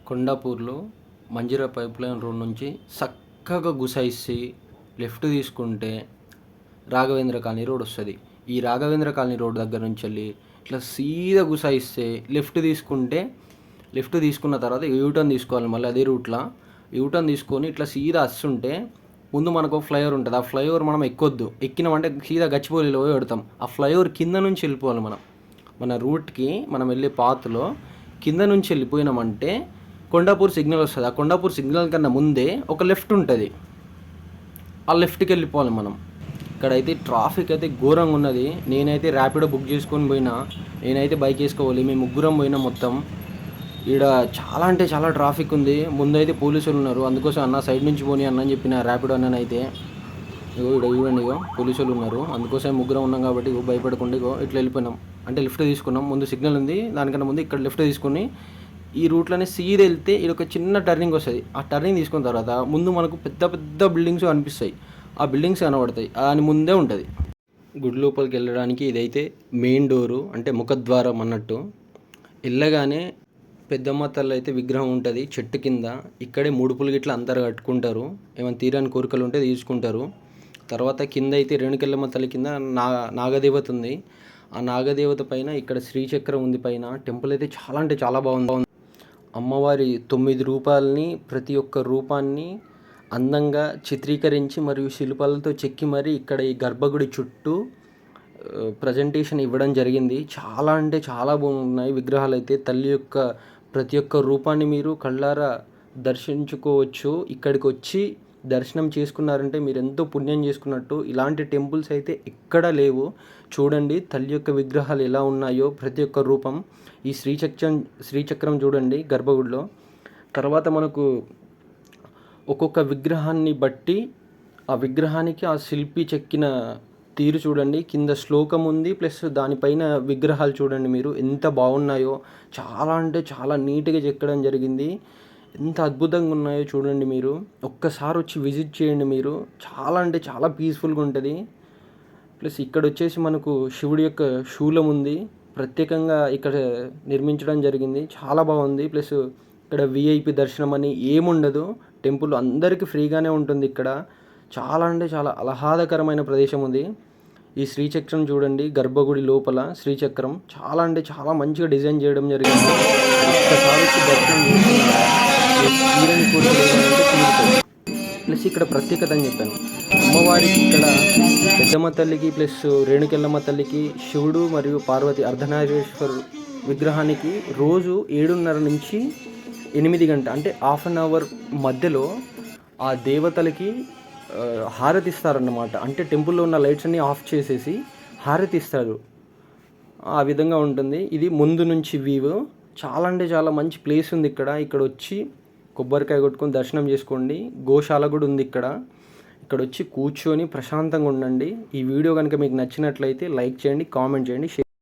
కొండాపూర్లో Manjira pipe line road నుంచి చక్కగా గుసాయిస్తే left తీసుకుంటే రాఘవేంద్ర కాలనీ రోడ్ వస్తుంది. ఈ రాఘవేంద్ర కాలనీ రోడ్ దగ్గర నుంచి వెళ్ళి ఇట్లా సీదా గుసాయిస్తే లెఫ్ట్ తీసుకున్న తర్వాత యూటర్న్ తీసుకోవాలి. మళ్ళీ అదే రూట్లో యూటర్న్ తీసుకొని ఇట్లా సీదా వస్తుంటే ముందు మనకు ఫ్లైఓవర్ ఉంటుంది. ఆ ఫ్లైఓవర్ మనం ఎక్కొద్దు. ఎక్కినామంటే సీదా గచ్చిబౌలిలో పోయి పెడతాం. ఆ ఫ్లైఓవర్ కింద నుంచి వెళ్ళిపోవాలి. మన రూట్కి మనం వెళ్ళే పాత్లో కింద నుంచి వెళ్ళిపోయినామంటే కొండాపూర్ సిగ్నల్ వస్తుంది. ఆ కొండాపూర్ సిగ్నల్ కన్నా ముందే ఒక లెఫ్ట్ ఉంటుంది. ఆ లెఫ్ట్కి వెళ్ళిపోవాలి మనం. ఇక్కడైతే ట్రాఫిక్ అయితే ఘోరంగా ఉన్నది. నేనైతే ర్యాపిడో బుక్ చేసుకొని పోయినా. నేనైతే బైక్ వేసుకోవాలి. మేము ముగ్గురం పోయినా. మొత్తం ఈడ చాలా అంటే చాలా ట్రాఫిక్ ఉంది. ముందైతే పోలీసులు ఉన్నారు. అందుకోసం అన్న సైడ్ నుంచి పోనీ అన్న అని చెప్పిన ర్యాపిడో అన్ననైతే. ఇక్కడ చూడండి, పోలీసులు ఉన్నారు. అందుకోసం ముగ్గురం ఉన్నాం కాబట్టి భయపడకుండా ఇట్లా వెళ్ళిపోయినాం. అంటే లిఫ్ట్ తీసుకున్నాం. ముందు సిగ్నల్ ఉంది, దానికన్నా ముందు ఇక్కడ లిఫ్ట్ తీసుకుని ఈ రూట్లోనే సీదా వెళ్తే ఇది ఒక చిన్న టర్నింగ్ వస్తుంది. ఆ టర్నింగ్ తీసుకున్న తర్వాత ముందు మనకు పెద్ద పెద్ద బిల్డింగ్స్ కనిపిస్తాయి. ఆ బిల్డింగ్స్ కనబడతాయి. దాని ముందే ఉంటుంది. గుడి లోపలికి వెళ్ళడానికి ఇదైతే మెయిన్ డోరు, అంటే ముఖద్వారం అన్నట్టు. వెళ్ళగానే పెద్దమ్మ తల్లి అయితే విగ్రహం ఉంటుంది చెట్టు కింద. ఇక్కడే ముడుపులు గిట్లా అందరు కట్టుకుంటారు. ఏమైనా తీరాని కోరికలు ఉంటే తీసుకుంటారు. తర్వాత కింద అయితే రేణుకెళ్ళమ్మ తల్లి కింద నాగదేవత ఉంది. ఆ నాగదేవత పైన ఇక్కడ శ్రీచక్రం ఉంది. పైన టెంపుల్ అయితే చాలా అంటే చాలా బాగుంది. అమ్మవారి 9 రూపాలని, ప్రతి ఒక్క రూపాన్ని అందంగా చిత్రీకరించి మరియు శిల్పాలతో చెక్కి మరి ఇక్కడ ఈ గర్భగుడి చుట్టూ ప్రజెంటేషన్ ఇవ్వడం జరిగింది. చాలా అంటే చాలా బాగున్నాయి విగ్రహాలు అయితే. తల్లి యొక్క ప్రతి ఒక్క రూపాన్ని మీరు కళ్ళారా దర్శించుకోవచ్చు. ఇక్కడికి వచ్చి దర్శనం చేసుకున్నారంటే మీరు ఎంతో పుణ్యం చేసుకున్నట్టు. ఇలాంటి టెంపుల్స్ అయితే ఎక్కడా లేవు. చూడండి తల్లి యొక్క విగ్రహాలు ఎలా ఉన్నాయో, ప్రతి ఒక్క రూపం. ఈ శ్రీచక్రం చూడండి గర్భగుడిలో. తర్వాత మనకు ఒక్కొక్క విగ్రహాన్ని బట్టి ఆ విగ్రహానికి ఆ శిల్పి చెక్కిన తీరు చూడండి. కింద శ్లోకం ఉంది, ప్లస్ దానిపైన విగ్రహాలు చూడండి మీరు ఎంత బాగున్నాయో. చాలా అంటే చాలా నీట్గా చెక్కడం జరిగింది. ఎంత అద్భుతంగా ఉన్నాయో చూడండి మీరు. ఒక్కసారి వచ్చి విజిట్ చేయండి మీరు. చాలా అంటే చాలా పీస్ఫుల్గా ఉంటుంది. ప్లస్ ఇక్కడ వచ్చేసి మనకు శివుడి యొక్క శూలం ఉంది. ప్రత్యేకంగా ఇక్కడ నిర్మించడం జరిగింది. చాలా బాగుంది. ప్లస్ ఇక్కడ విఐపి దర్శనం అని ఏముండదు. టెంపుల్ అందరికీ ఫ్రీగానే ఉంటుంది. ఇక్కడ చాలా అంటే చాలా ఆహ్లాదకరమైన ప్రదేశం ఉంది. ఈ శ్రీచక్రం చూడండి గర్భగుడి లోపల శ్రీచక్రం చాలా అంటే చాలా మంచిగా డిజైన్ చేయడం జరిగింది. ఒక్కసారి వచ్చి దర్శనం తీరని కోరికలు. ప్లస్ ఇక్కడ ప్రత్యేకత అని చెప్పాను. అమ్మవారికి ఇక్కడ పెద్దమ్మ తల్లికి ప్లస్ రేణుకెళ్ళమ్మ తల్లికి శివుడు మరియు పార్వతి అర్ధనారీశ్వరు విగ్రహానికి రోజు 7:30 నుంచి 8 గంట అంటే హాఫ్ అన్ అవర్ మధ్యలో ఆ దేవతలకి హారతి ఇస్తారన్నమాట. అంటే టెంపుల్లో ఉన్న లైట్స్ అన్నీ ఆఫ్ చేసేసి హారతి ఇస్తారు. ఆ విధంగా ఉంటుంది. ఇది ముందు నుంచి వ్యూ. చాలా అంటే చాలా మంచి ప్లేస్ ఉంది ఇక్కడ. ఇక్కడ వచ్చి కొబ్బరికాయ కొట్టుకొని దర్శనం చేసుకోండి. గోశాల కూడా ఉంది ఇక్కడ. ఇక్కడ వచ్చి కూర్చొని ప్రశాంతంగా ఉండండి. ఈ వీడియో కనుక మీకు నచ్చినట్లయితే లైక్ చేయండి, కామెంట్ చేయండి, షేర్